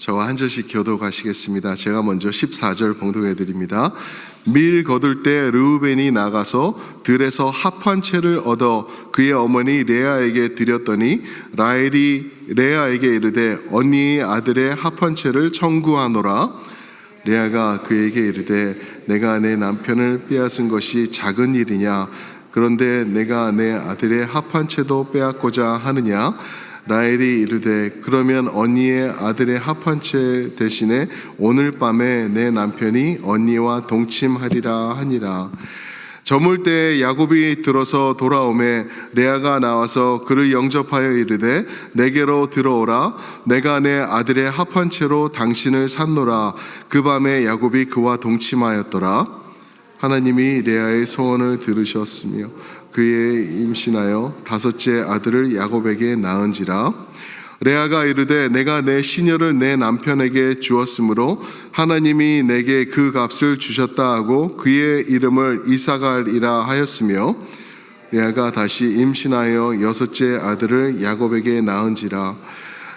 저와 한 절씩 교독하시겠습니다. 제가 먼저 14절 봉독해 드립니다. 밀 거둘 때 르우벤이 나가서 들에서 합 한 채를 얻어 그의 어머니 레아에게 드렸더니 라헬이 레아에게 이르되 언니의 아들의 합 한 채를 청구하노라. 레아가 그에게 이르되 내가 내 남편을 빼앗은 것이 작은 일이냐? 그런데 내가 내 아들의 합 한 채도 빼앗고자 하느냐? 라헬이 이르되 그러면 언니의 아들의 합 한 채 대신에 오늘 밤에 내 남편이 언니와 동침하리라 하니라. 저물 때 야곱이 들어서 돌아오매 레아가 나와서 그를 영접하여 이르되 내게로 들어오라. 내가 내 아들의 합 한 채로 당신을 샀노라. 그 밤에 야곱이 그와 동침하였더라. 하나님이 레아의 소원을 들으셨으며 그의 임신하여 다섯째 아들을 야곱에게 낳은지라. 레아가 이르되 내가 내 시녀를 내 남편에게 주었으므로 하나님이 내게 그 값을 주셨다 하고 그의 이름을 이사갈이라 하였으며 레아가 다시 임신하여 여섯째 아들을 야곱에게 낳은지라.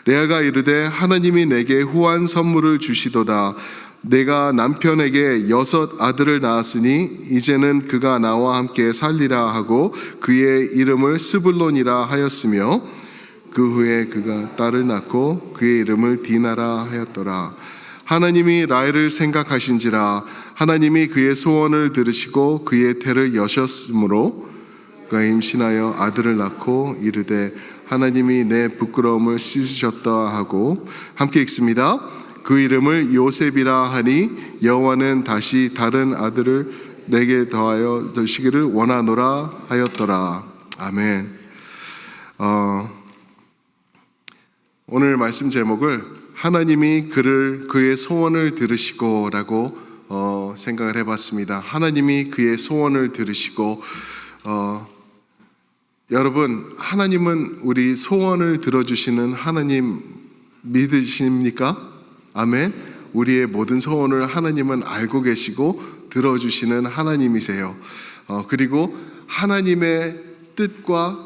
레아가 이르되 하나님이 내게 후한 선물을 주시도다. 내가 남편에게 여섯 아들을 낳았으니 이제는 그가 나와 함께 살리라 하고 그의 이름을 스불론이라 하였으며 그 후에 그가 딸을 낳고 그의 이름을 디나라 하였더라. 하나님이 라헬을 생각하신지라. 하나님이 그의 소원을 들으시고 그의 태를 여셨으므로 그가 임신하여 아들을 낳고 이르되 하나님이 내 부끄러움을 씻으셨다 하고 함께 읽습니다. 그 이름을 요셉이라 하니 여호와는 다시 다른 아들을 내게 더하여 두시기를 원하노라 하였더라. 아멘. 오늘 말씀 제목을 하나님이 그의 소원을 들으시고 라고 생각을 해봤습니다. 하나님이 그의 소원을 들으시고 여러분, 하나님은 우리 소원을 들어주시는 하나님 믿으십니까? 아멘. 우리의 모든 소원을 하나님은 알고 계시고 들어주시는 하나님이세요. 그리고 하나님의 뜻과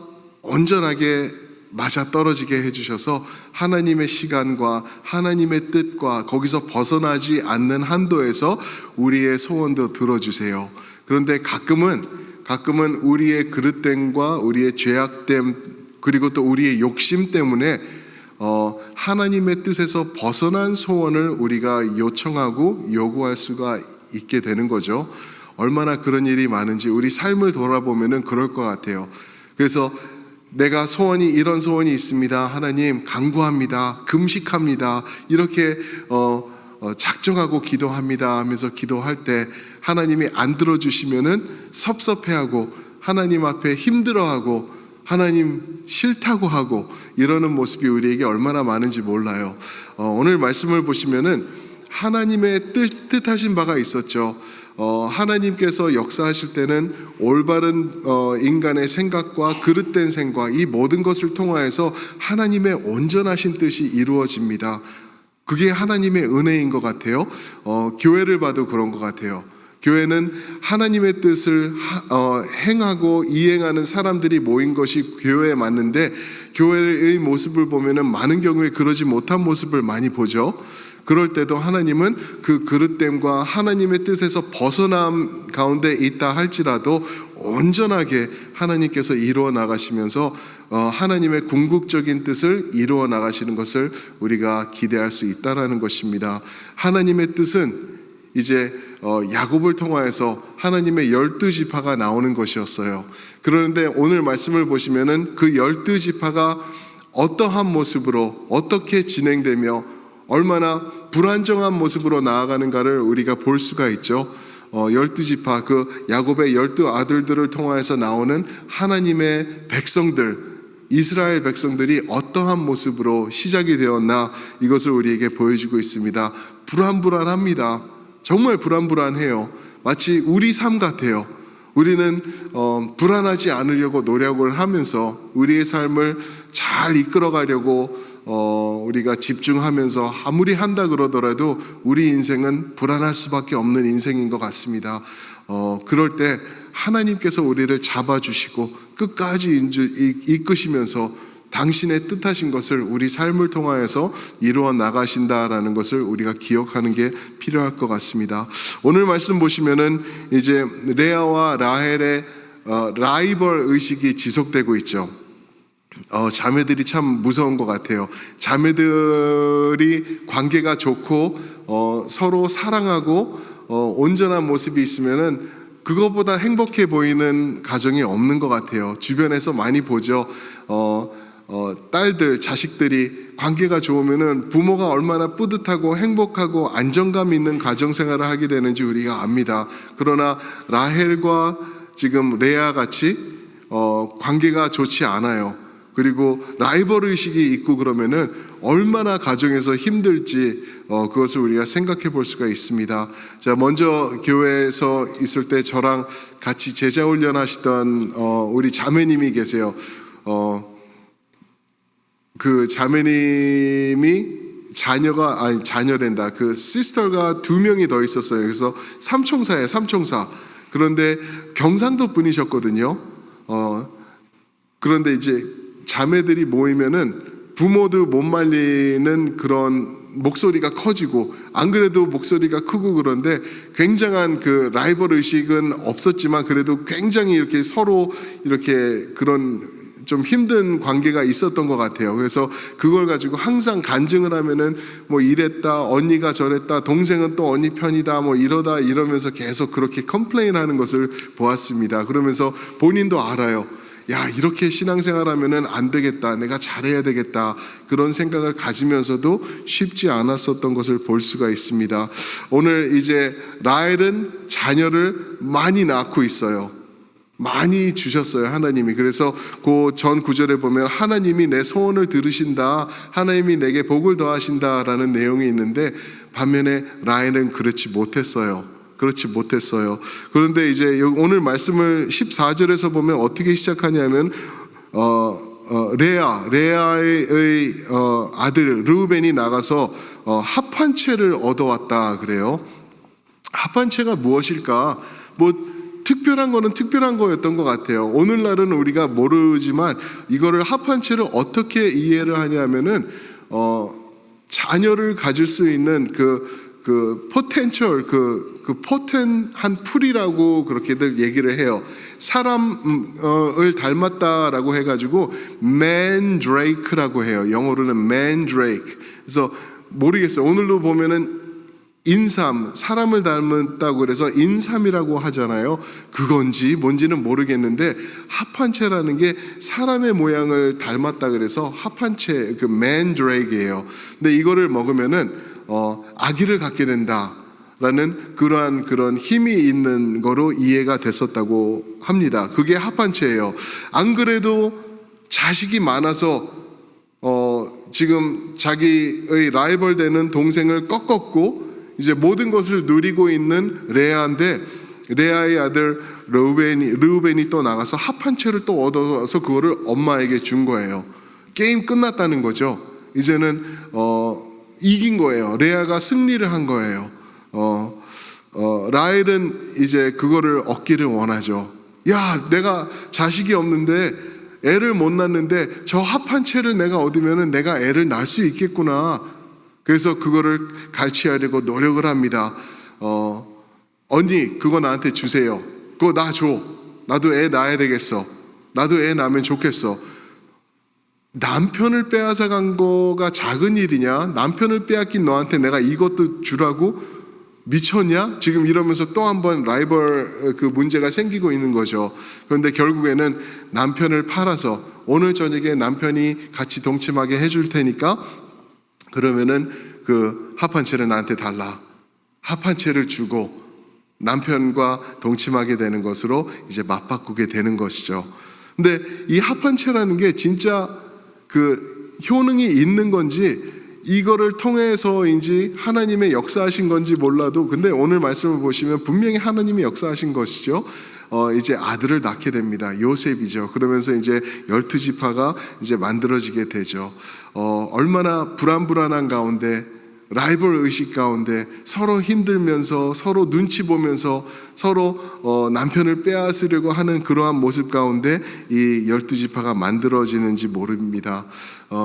온전하게 맞아떨어지게 해주셔서 하나님의 시간과 하나님의 뜻과 거기서 벗어나지 않는 한도에서 우리의 소원도 들어주세요. 그런데 가끔은 우리의 그릇됨과 우리의 죄악됨 그리고 또 우리의 욕심 때문에 하나님의 뜻에서 벗어난 소원을 우리가 요청하고 요구할 수가 있게 되는 거죠. 얼마나 그런 일이 많은지 우리 삶을 돌아보면은 그럴 것 같아요. 그래서 내가 이런 소원이 있습니다. 하나님 간구합니다. 금식합니다. 이렇게 작정하고 기도합니다 하면서 기도할 때 하나님이 안 들어주시면은 섭섭해하고 하나님 앞에 힘들어하고 하나님 싫다고 하고 이러는 모습이 우리에게 얼마나 많은지 몰라요. 오늘 말씀을 보시면은 하나님의 뜻하신 바가 있었죠. 하나님께서 역사하실 때는 올바른 인간의 생각과 그릇된 생각 이 모든 것을 통하여서 하나님의 온전하신 뜻이 이루어집니다. 그게 하나님의 은혜인 것 같아요. 교회를 봐도 그런 것 같아요. 교회는 하나님의 뜻을 행하고 이행하는 사람들이 모인 것이 교회에 맞는데 교회의 모습을 보면은 많은 경우에 그러지 못한 모습을 많이 보죠. 그럴 때도 하나님은 그 그릇됨과 하나님의 뜻에서 벗어남 가운데 있다 할지라도 온전하게 하나님께서 이루어 나가시면서 하나님의 궁극적인 뜻을 이루어 나가시는 것을 우리가 기대할 수 있다라는 것입니다. 하나님의 뜻은 이제 야곱을 통하여서 하나님의 12지파가 나오는 것이었어요. 그런데 오늘 말씀을 보시면은 그 12지파가 어떠한 모습으로 어떻게 진행되며 얼마나 불안정한 모습으로 나아가는가를 우리가 볼 수가 있죠. 12지파 그 야곱의 12아들들을 통하여서 나오는 하나님의 백성들 이스라엘 백성들이 어떠한 모습으로 시작이 되었나 이것을 우리에게 보여주고 있습니다. 불안합니다. 정말 불안해요. 마치 우리 삶 같아요. 우리는 불안하지 않으려고 노력을 하면서 우리의 삶을 잘 이끌어가려고 우리가 집중하면서 아무리 한다 그러더라도 우리 인생은 불안할 수밖에 없는 인생인 것 같습니다. 그럴 때 하나님께서 우리를 잡아주시고 끝까지 이끄시면서 당신의 뜻하신 것을 우리 삶을 통하여서 이루어 나가신다라는 것을 우리가 기억하는 게 필요할 것 같습니다. 오늘 말씀 보시면은 이제 레아와 라헬의 라이벌 의식이 지속되고 있죠. 자매들이 참 무서운 것 같아요. 자매들이 관계가 좋고 서로 사랑하고 온전한 모습이 있으면은 그거보다 행복해 보이는 가정이 없는 것 같아요. 주변에서 많이 보죠. 딸들, 자식들이 관계가 좋으면은 부모가 얼마나 뿌듯하고 행복하고 안정감 있는 가정생활을 하게 되는지 우리가 압니다. 그러나 라헬과 지금 레아 같이 관계가 좋지 않아요. 그리고 라이벌 의식이 있고 그러면은 얼마나 가정에서 힘들지 그것을 우리가 생각해 볼 수가 있습니다. 자, 먼저 교회에서 있을 때 저랑 같이 제자 훈련 하시던 우리 자매님이 계세요. 그 자매님이 자녀랜다. 그 시스터가 2명이 더 있었어요. 그래서 삼총사예요, 삼총사. 그런데 경상도 분이셨거든요. 그런데 이제 자매들이 모이면은 부모도 못 말리는 그런 목소리가 커지고, 안 그래도 목소리가 크고, 그런데 굉장한 그 라이벌 의식은 없었지만 그래도 굉장히 이렇게 서로 이렇게 그런 좀 힘든 관계가 있었던 것 같아요. 그래서 그걸 가지고 항상 간증을 하면은 뭐 이랬다, 언니가 저랬다, 동생은 또 언니 편이다, 뭐 이러면서 계속 그렇게 컴플레인 하는 것을 보았습니다. 그러면서 본인도 알아요. 야, 이렇게 신앙생활하면은 안 되겠다, 내가 잘해야 되겠다, 그런 생각을 가지면서도 쉽지 않았었던 것을 볼 수가 있습니다. 오늘 이제 라헬은 자녀를 많이 낳고 있어요. 많이 주셨어요, 하나님이. 그래서 그 전 구절에 보면 하나님이 내 소원을 들으신다, 하나님이 내게 복을 더하신다라는 내용이 있는데, 반면에 라헬은 그렇지 못했어요. 그런데 이제 오늘 말씀을 14절에서 보면 어떻게 시작하냐면 레아의 아들 르우벤이 나가서 합한 채를 얻어왔다 그래요. 합한 채가 무엇일까? 뭐 특별한 거는 특별한 거였던 것 같아요. 오늘날은 우리가 모르지만 이거를 합한 채를 어떻게 이해를 하냐면은 자녀를 가질 수 있는 그 포텐셜, 그 포텐한 풀이라고 그렇게들 얘기를 해요. 사람을 닮았다라고 해가지고 mandrake라고 해요. 영어로는 mandrake. 그래서 모르겠어요. 오늘도 보면은 인삼, 사람을 닮았다고 그래서 인삼이라고 하잖아요. 그건지 뭔지는 모르겠는데 합한채라는 게 사람의 모양을 닮았다 그래서 합한채, 그 mandrake예요. 근데 이거를 먹으면은 아기를 갖게 된다라는 그런 힘이 있는 거로 이해가 됐었다고 합니다. 그게 합한채예요. 안 그래도 자식이 많아서 지금 자기의 라이벌 되는 동생을 꺾었고 이제 모든 것을 누리고 있는 레아인데, 레아의 아들 르우벤이 또 나가서 합한채를 또 얻어서 그거를 엄마에게 준 거예요. 게임 끝났다는 거죠. 이제는 이긴 거예요. 레아가 승리를 한 거예요. 라헬은 이제 그거를 얻기를 원하죠. 야, 내가 자식이 없는데, 애를 못 낳는데 저 합한 채를 내가 얻으면은 내가 애를 낳을 수 있겠구나. 그래서 그거를 갈취하려고 노력을 합니다. 언니, 그거 나한테 주세요. 그거 나 줘. 나도 애 낳아야 되겠어. 나도 애 낳으면 좋겠어. 남편을 빼앗아간 거가 작은 일이냐? 남편을 빼앗긴 너한테 내가 이것도 주라고? 미쳤냐? 지금 이러면서 또 한 번 라이벌 그 문제가 생기고 있는 거죠. 그런데 결국에는 남편을 팔아서 오늘 저녁에 남편이 같이 동침하게 해줄 테니까 그러면은 그 합한채를 나한테 달라. 합한채를 주고 남편과 동침하게 되는 것으로 이제 맞바꾸게 되는 것이죠. 근데 이 합한채라는 게 진짜 그 효능이 있는 건지 이거를 통해서인지 하나님의 역사하신 건지 몰라도, 근데 오늘 말씀을 보시면 분명히 하나님이 역사하신 것이죠. 이제 아들을 낳게 됩니다. 요셉이죠. 그러면서 이제 12지파가 이제 만들어지게 되죠. 얼마나 불안한 가운데 라이벌 의식 가운데 서로 힘들면서 서로 눈치 보면서 서로 남편을 빼앗으려고 하는 그러한 모습 가운데 이 12지파가 만들어지는지 모릅니다.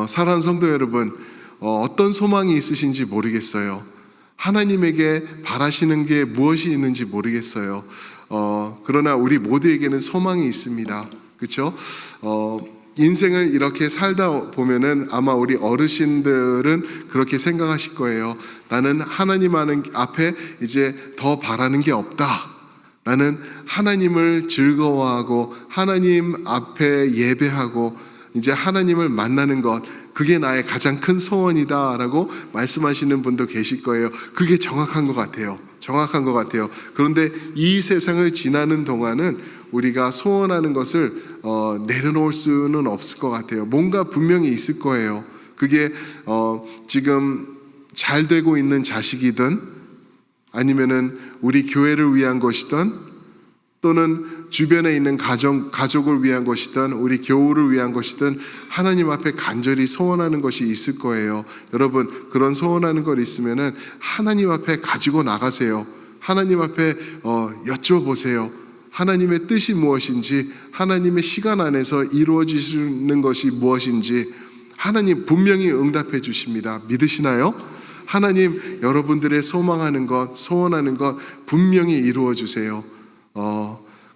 사랑하는 성도 여러분, 어떤 소망이 있으신지 모르겠어요. 하나님에게 바라시는 게 무엇이 있는지 모르겠어요. 그러나 우리 모두에게는 소망이 있습니다. 그렇죠? 인생을 이렇게 살다 보면은 아마 우리 어르신들은 그렇게 생각하실 거예요. 나는 하나님 앞에 이제 더 바라는 게 없다. 나는 하나님을 즐거워하고 하나님 앞에 예배하고 이제 하나님을 만나는 것, 그게 나의 가장 큰 소원이다 라고 말씀하시는 분도 계실 거예요. 그게 정확한 것 같아요. 정확한 것 같아요. 그런데 이 세상을 지나는 동안은 우리가 소원하는 것을 내려놓을 수는 없을 것 같아요. 뭔가 분명히 있을 거예요. 그게 지금 잘 되고 있는 자식이든 아니면은 우리 교회를 위한 것이든 또는 주변에 있는 가족을 위한 것이든 우리 교우를 위한 것이든 하나님 앞에 간절히 소원하는 것이 있을 거예요. 여러분, 그런 소원하는 것 있으면은 하나님 앞에 가지고 나가세요. 하나님 앞에 여쭤보세요. 하나님의 뜻이 무엇인지, 하나님의 시간 안에서 이루어지는 것이 무엇인지 하나님 분명히 응답해 주십니다. 믿으시나요? 하나님 여러분들의 소망하는 것, 소원하는 것 분명히 이루어 주세요.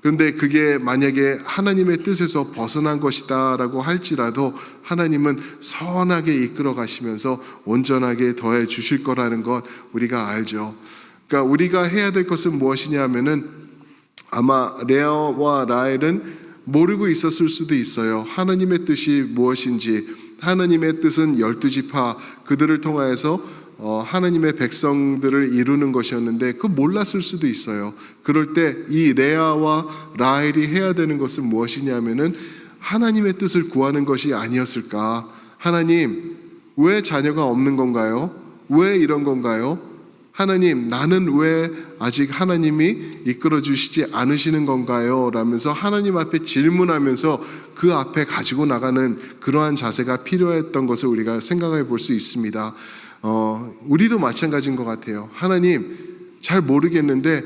그런데 그게 만약에 하나님의 뜻에서 벗어난 것이다 라고 할지라도 하나님은 선하게 이끌어 가시면서 온전하게 더해 주실 거라는 것 우리가 알죠. 그러니까 우리가 해야 될 것은 무엇이냐 하면은 아마 레아와 라헬은 모르고 있었을 수도 있어요. 하나님의 뜻이 무엇인지. 하나님의 뜻은 12지파 그들을 통하여서 하나님의 백성들을 이루는 것이었는데 그 몰랐을 수도 있어요. 그럴 때 이 레아와 라헬이 해야 되는 것은 무엇이냐면은 하나님의 뜻을 구하는 것이 아니었을까? 하나님, 왜 자녀가 없는 건가요? 왜 이런 건가요? 하나님, 나는 왜 아직 하나님이 이끌어 주시지 않으시는 건가요? 라면서 하나님 앞에 질문하면서 그 앞에 가지고 나가는 그러한 자세가 필요했던 것을 우리가 생각해 볼 수 있습니다. 우리도 마찬가지인 것 같아요. 하나님, 잘 모르겠는데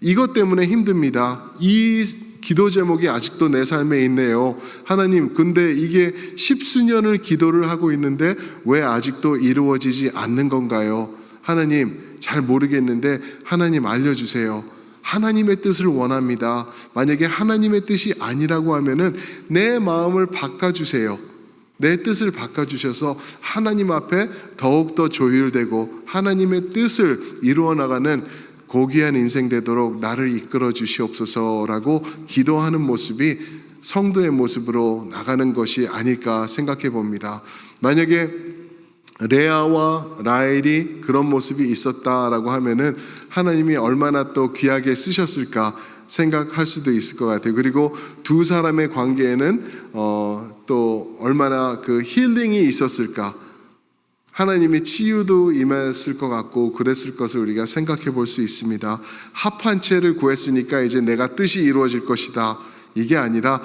이것 때문에 힘듭니다. 이 기도 제목이 아직도 내 삶에 있네요. 하나님, 근데 이게 십수년을 기도를 하고 있는데 왜 아직도 이루어지지 않는 건가요? 하나님, 잘 모르겠는데 하나님 알려주세요. 하나님의 뜻을 원합니다. 만약에 하나님의 뜻이 아니라고 하면은 내 마음을 바꿔주세요. 내 뜻을 바꿔주셔서 하나님 앞에 더욱더 조율되고 하나님의 뜻을 이루어 나가는 고귀한 인생 되도록 나를 이끌어 주시옵소서라고 기도하는 모습이 성도의 모습으로 나가는 것이 아닐까 생각해 봅니다. 만약에 레아와 라헬이 그런 모습이 있었다라고 하면은 하나님이 얼마나 또 귀하게 쓰셨을까 생각할 수도 있을 것 같아요. 그리고 두 사람의 관계에는 또 얼마나 그 힐링이 있었을까. 하나님의 치유도 임했을 것 같고 그랬을 것을 우리가 생각해 볼 수 있습니다. 합한 채를 구했으니까 이제 내가 뜻이 이루어질 것이다. 이게 아니라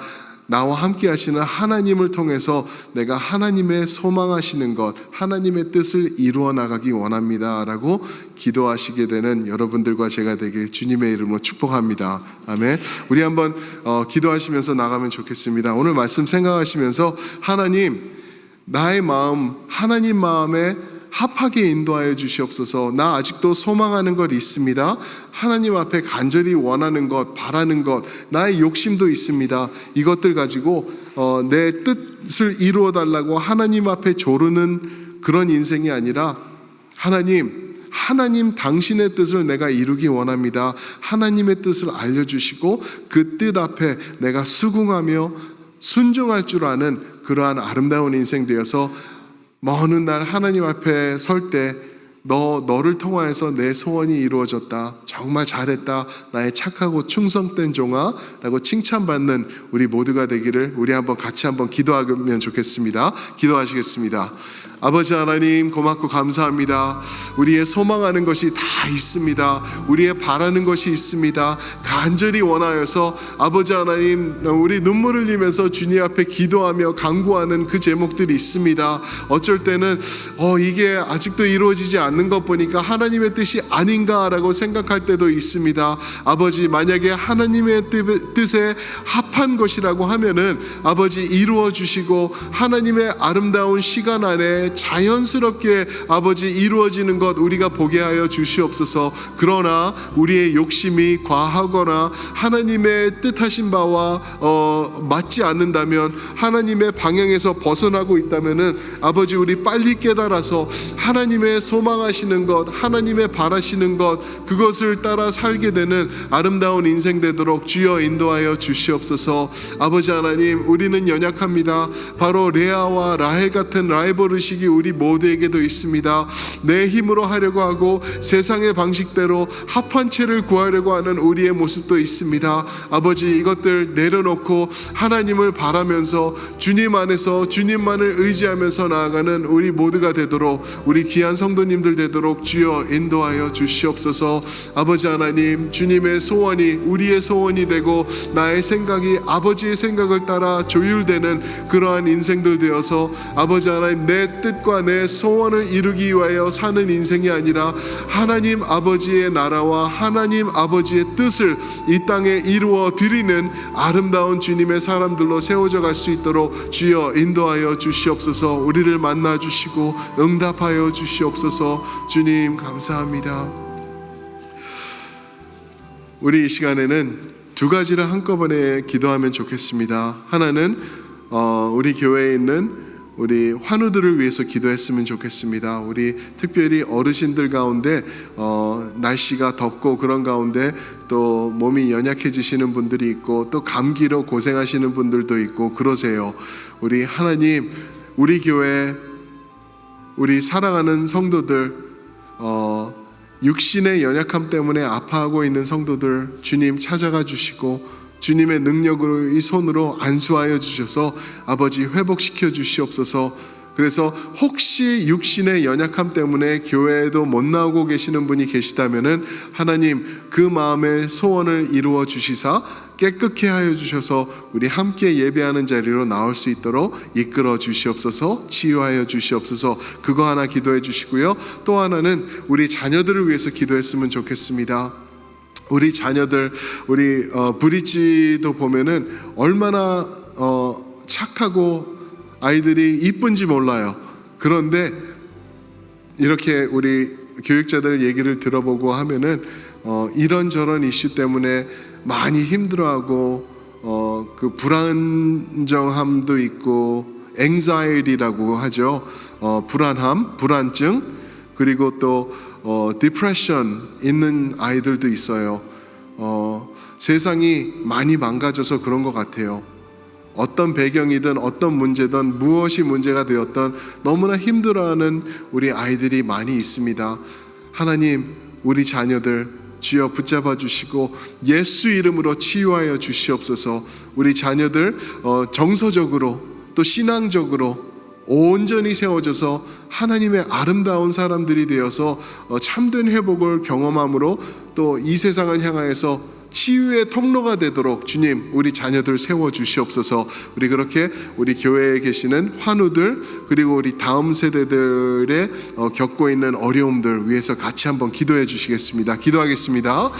나와 함께 하시는 하나님을 통해서 내가 하나님의 소망하시는 것, 하나님의 뜻을 이루어 나가기 원합니다 라고 기도하시게 되는 여러분들과 제가 되길 주님의 이름으로 축복합니다. 아멘. 우리 한번 기도하시면서 나가면 좋겠습니다. 오늘 말씀 생각하시면서 하나님, 나의 마음 하나님 마음에 합하게 인도하여 주시옵소서. 나 아직도 소망하는 것 있습니다. 하나님 앞에 간절히 원하는 것, 바라는 것, 나의 욕심도 있습니다. 이것들 가지고 내 뜻을 이루어 달라고 하나님 앞에 조르는 그런 인생이 아니라 하나님 당신의 뜻을 내가 이루기 원합니다. 하나님의 뜻을 알려주시고 그 뜻 앞에 내가 수긍하며 순종할 줄 아는 그러한 아름다운 인생 되어서 먼 날 하나님 앞에 설 때 너를 통하여서 내 소원이 이루어졌다. 정말 잘했다. 나의 착하고 충성된 종아 라고 칭찬받는 우리 모두가 되기를 우리 한번 같이 한번 기도하면 좋겠습니다. 기도하시겠습니다. 아버지 하나님 고맙고 감사합니다. 우리의 소망하는 것이 다 있습니다. 우리의 바라는 것이 있습니다. 간절히 원하여서 아버지 하나님 우리 눈물을 흘리면서 주님 앞에 기도하며 간구하는 그 제목들이 있습니다. 어쩔 때는 이게 아직도 이루어지지 않는 것 보니까 하나님의 뜻이 아닌가라고 생각할 때도 있습니다. 아버지, 만약에 하나님의 뜻에 합한 것이라고 하면은 아버지 이루어 주시고 하나님의 아름다운 시간 안에 자연스럽게 아버지 이루어지는 것 우리가 보게 하여 주시옵소서. 그러나 우리의 욕심이 과하거나 하나님의 뜻하신 바와 맞지 않는다면, 하나님의 방향에서 벗어나고 있다면은 아버지 우리 빨리 깨달아서 하나님의 소망하시는 것, 하나님의 바라시는 것, 그것을 따라 살게 되는 아름다운 인생 되도록 주여 인도하여 주시옵소서. 아버지 하나님, 우리는 연약합니다. 바로 레아와 라헬 같은 라이벌 의식이 우리 모두에게도 있습니다. 내 힘으로 하려고 하고 세상의 방식대로 합한 채를 구하려고 하는 우리의 모습도 있습니다. 아버지, 이것들 내려놓고 하나님을 바라면서 주님 안에서 주님만을 의지하면서 나아가는 우리 모두가 되도록, 우리 귀한 성도님들 되도록 주여 인도하여 주시옵소서. 아버지 하나님, 주님의 소원이 우리의 소원이 되고 나의 생각이 아버지의 생각을 따라 조율되는 그러한 인생들 되어서 아버지 하나님, 내 뜻과 내 소원을 이루기 위하여 사는 인생이 아니라 하나님 아버지의 나라와 하나님 아버지의 뜻을 이 땅에 이루어 드리는 아름다운 주님의 사람들로 세워져 갈 수 있도록 주여 인도하여 주시옵소서. 우리를 만나 주시고 응답하여 주시옵소서. 주님 감사합니다. 우리 이 시간에는 두 가지를 한꺼번에 기도하면 좋겠습니다. 하나는 우리 교회에 있는 우리 환우들을 위해서 기도했으면 좋겠습니다. 우리 특별히 어르신들 가운데 날씨가 덥고 그런 가운데 또 몸이 연약해지시는 분들이 있고 또 감기로 고생하시는 분들도 있고 그러세요. 우리 하나님, 우리 교회, 우리 사랑하는 성도들, 육신의 연약함 때문에 아파하고 있는 성도들 주님 찾아가 주시고 주님의 능력으로 이 손으로 안수하여 주셔서 아버지 회복시켜 주시옵소서. 그래서 혹시 육신의 연약함 때문에 교회에도 못 나오고 계시는 분이 계시다면은 하나님 그 마음의 소원을 이루어 주시사 깨끗게 하여 주셔서 우리 함께 예배하는 자리로 나올 수 있도록 이끌어 주시옵소서. 치유하여 주시옵소서. 그거 하나 기도해 주시고요. 또 하나는 우리 자녀들을 위해서 기도했으면 좋겠습니다. 우리 자녀들, 우리 브릿지도 보면은 얼마나 착하고 아이들이 이쁜지 몰라요. 그런데 이렇게 우리 교육자들 얘기를 들어보고 하면은 이런저런 이슈 때문에 많이 힘들어하고 그 불안정함도 있고 anxiety라고 하죠. 불안함, 불안증, 그리고 또 디프레션 있는 아이들도 있어요. 세상이 많이 망가져서 그런 것 같아요. 어떤 배경이든 어떤 문제든 무엇이 문제가 되었던 너무나 힘들어하는 우리 아이들이 많이 있습니다. 하나님, 우리 자녀들 주여 붙잡아 주시고 예수 이름으로 치유하여 주시옵소서. 우리 자녀들 정서적으로 또 신앙적으로 온전히 세워져서 하나님의 아름다운 사람들이 되어서 참된 회복을 경험함으로 또 이 세상을 향하여서 치유의 통로가 되도록 주님 우리 자녀들 세워주시옵소서. 우리 그렇게 우리 교회에 계시는 환우들 그리고 우리 다음 세대들의 겪고 있는 어려움들 위해서 같이 한번 기도해 주시겠습니다. 기도하겠습니다.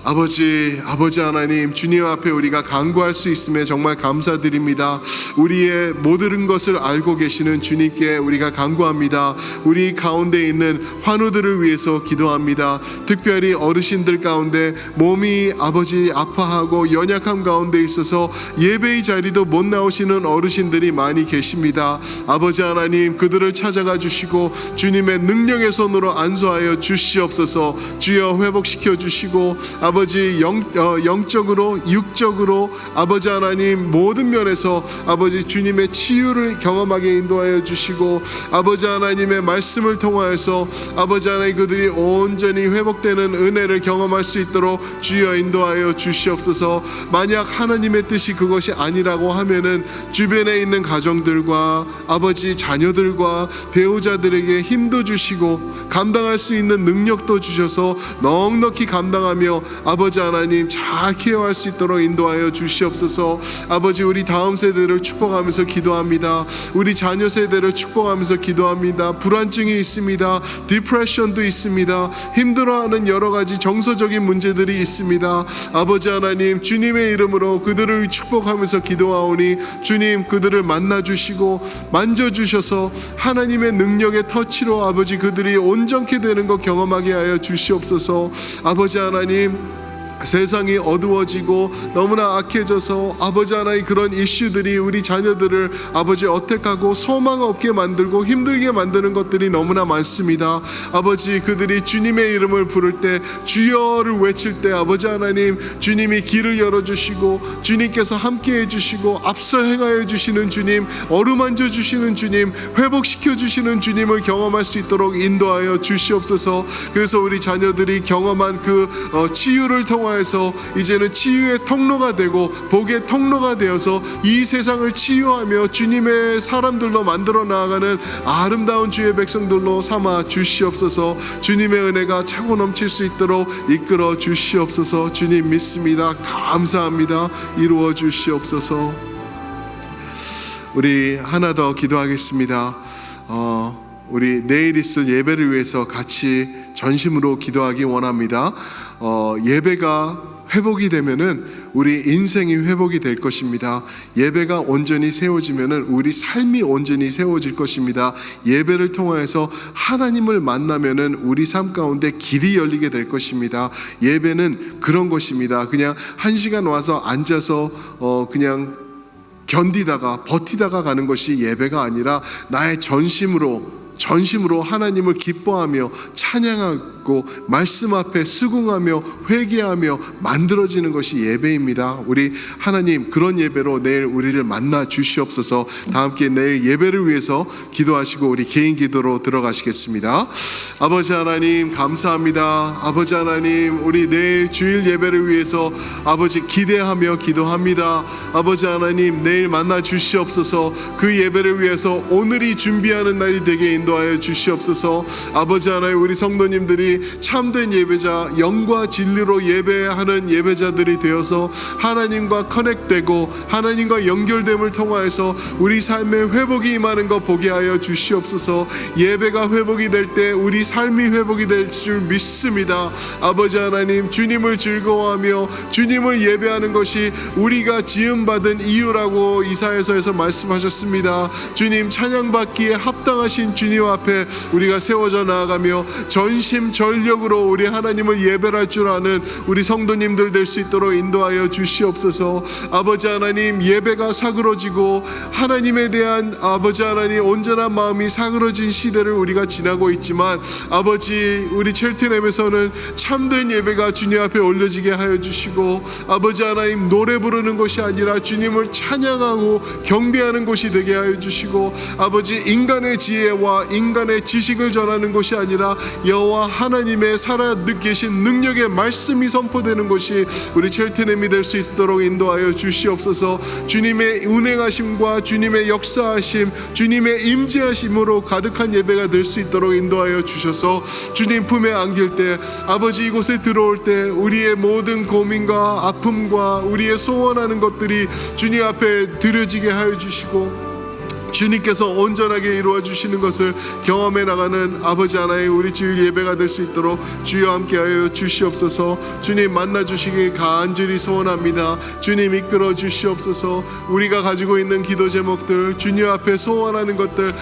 아버지 하나님, 주님 앞에 우리가 간구할 수 있음에 정말 감사드립니다. 우리의 모든 것을 알고 계시는 주님께 우리가 간구합니다. 우리 가운데 있는 환우들을 위해서 기도합니다. 특별히 어르신들 가운데 몸이 아버지 아파하고 연약함 가운데 있어서 예배의 자리도 못 나오시는 어르신들이 많이 계십니다. 아버지 하나님, 그들을 찾아가 주시고 주님의 능력의 손으로 안수하여 주시옵소서. 주여 회복시켜 주시고 아버지 영적으로 육적으로 아버지 하나님 모든 면에서 아버지 주님의 치유를 경험하게 인도하여 주시고 아버지 하나님의 말씀을 통하여서 아버지 하나님 그들이 온전히 회복되는 은혜를 경험할 수 있도록 주여 인도하여 인도하여 주시옵소서. 만약 하나님의 뜻이 그것이 아니라고 하면은 주변에 있는 가정들과 아버지 자녀들과 배우자들에게 힘도 주시고 감당할 수 있는 능력도 주셔서 넉넉히 감당하며 아버지 하나님 잘 케어할 수 있도록 인도하여 주시옵소서. 아버지 우리 다음 세대를 축복하면서 기도합니다. 우리 자녀 세대를 축복하면서 기도합니다. 불안증이 있습니다. 디프레션도 있습니다. 힘들어하는 여러 가지 정서적인 문제들이 있습니다. 아버지 하나님 주님의 이름으로 그들을 축복하면서 기도하오니 주님 그들을 만나주시고 만져주셔서 하나님의 능력의 터치로 아버지 그들이 온전케 되는 것 경험하게 하여 주시옵소서. 아버지 하나님 세상이 어두워지고 너무나 악해져서 아버지 하나의 그런 이슈들이 우리 자녀들을 아버지 어택하고 소망 없게 만들고 힘들게 만드는 것들이 너무나 많습니다. 아버지 그들이 주님의 이름을 부를 때 주여를 외칠 때 아버지 하나님 주님이 길을 열어주시고 주님께서 함께해 주시고 앞서 행하여 주시는 주님, 어루만져 주시는 주님, 회복시켜 주시는 주님을 경험할 수 있도록 인도하여 주시옵소서. 그래서 우리 자녀들이 경험한 그 치유를 통하여서 이제는 치유의 통로가 되고 복의 통로가 되어서 이 세상을 치유하며 주님의 사람들로 만들어 나아가는 아름다운 주의 백성들로 삼아 주시옵소서. 주님의 은혜가 차고 넘칠 수 있도록 이끌어 주시옵소서. 주님 믿습니다. 감사합니다. 이루어 주시옵소서. 우리 하나 더 기도하겠습니다. 우리 내일 있을 예배를 위해서 같이 전심으로 기도하기 원합니다. 예배가 회복이 되면은 우리 인생이 회복이 될 것입니다. 예배가 온전히 세워지면은 우리 삶이 온전히 세워질 것입니다. 예배를 통해서 하나님을 만나면은 우리 삶 가운데 길이 열리게 될 것입니다. 예배는 그런 것입니다. 그냥 한 시간 와서 앉아서 그냥 견디다가 버티다가 가는 것이 예배가 아니라 나의 전심으로 하나님을 기뻐하며 찬양하고 말씀 앞에 수긍하며 회개하며 만들어지는 것이 예배입니다. 우리 하나님 그런 예배로 내일 우리를 만나 주시옵소서. 다 함께 내일 예배를 위해서 기도하시고 우리 개인 기도로 들어가시겠습니다. 아버지 하나님 감사합니다. 아버지 하나님 우리 내일 주일 예배를 위해서 아버지 기대하며 기도합니다. 아버지 하나님 내일 만나 주시옵소서. 그 예배를 위해서 오늘이 준비하는 날이 되게 인도하여 주시옵소서. 아버지 하나님 우리 성도님들이 참된 예배자 영과 진리로 예배하는 예배자들이 되어서 하나님과 커넥되고 하나님과 연결됨을 통하여서 우리 삶의 회복이 임하는 것 보게 하여 주시옵소서. 예배가 회복이 될 때 우리 삶이 회복이 될 줄 믿습니다. 아버지 하나님 주님을 즐거워하며 주님을 예배하는 것이 우리가 지음받은 이유라고 이사야서에서 말씀하셨습니다. 주님 찬양받기에 합당하신 주님 앞에 우리가 세워져 나아가며 전심전력으로 우리 하나님을 예배할 줄 아는 우리 성도님들 될 수 있도록 인도하여 주시옵소서. 아버지 하나님 예배가 사그러지고 하나님에 대한 아버지 하나님 온전한 마음이 사그러진 시대를 우리가 지나고 있지만 아버지 우리 첼트램에서는 참된 예배가 주님 앞에 올려지게 하여 주시고 아버지 하나님 노래 부르는 것이 아니라 주님을 찬양하고 경배하는 곳이 되게 하여 주시고 아버지 인간의 지혜와 인간의 지식을 전하는 것이 아니라 여호와 하나님의 살아 계신 능력의 말씀이 선포되는 것이 우리 첼트램이 될 수 있도록 인도하여 주시옵소서. 주님의 운행하심과 주님의 역사하심 주님의 임재하심으로 가득한 예배가 될 수 있도록 인도하여 주셔서 주님 품에 안길 때 아버지 이곳에 들어올 때 우리의 모든 고민과 아픔과 우리의 소원하는 것들이 주님 앞에 드려지게 하여 주시고 주님께서 온전하게 이루어 주시는 것을 경험해 나가는 아버지 하나님 우리 주일 예배가 될 수 있도록 주여 함께하여 주시옵소서. 주님 만나 주시길 간절히 소원합니다. 주님 이끌어 주시옵소서. 우리가 가지고 있는 기도 제목들 주님 앞에 소원하는 것들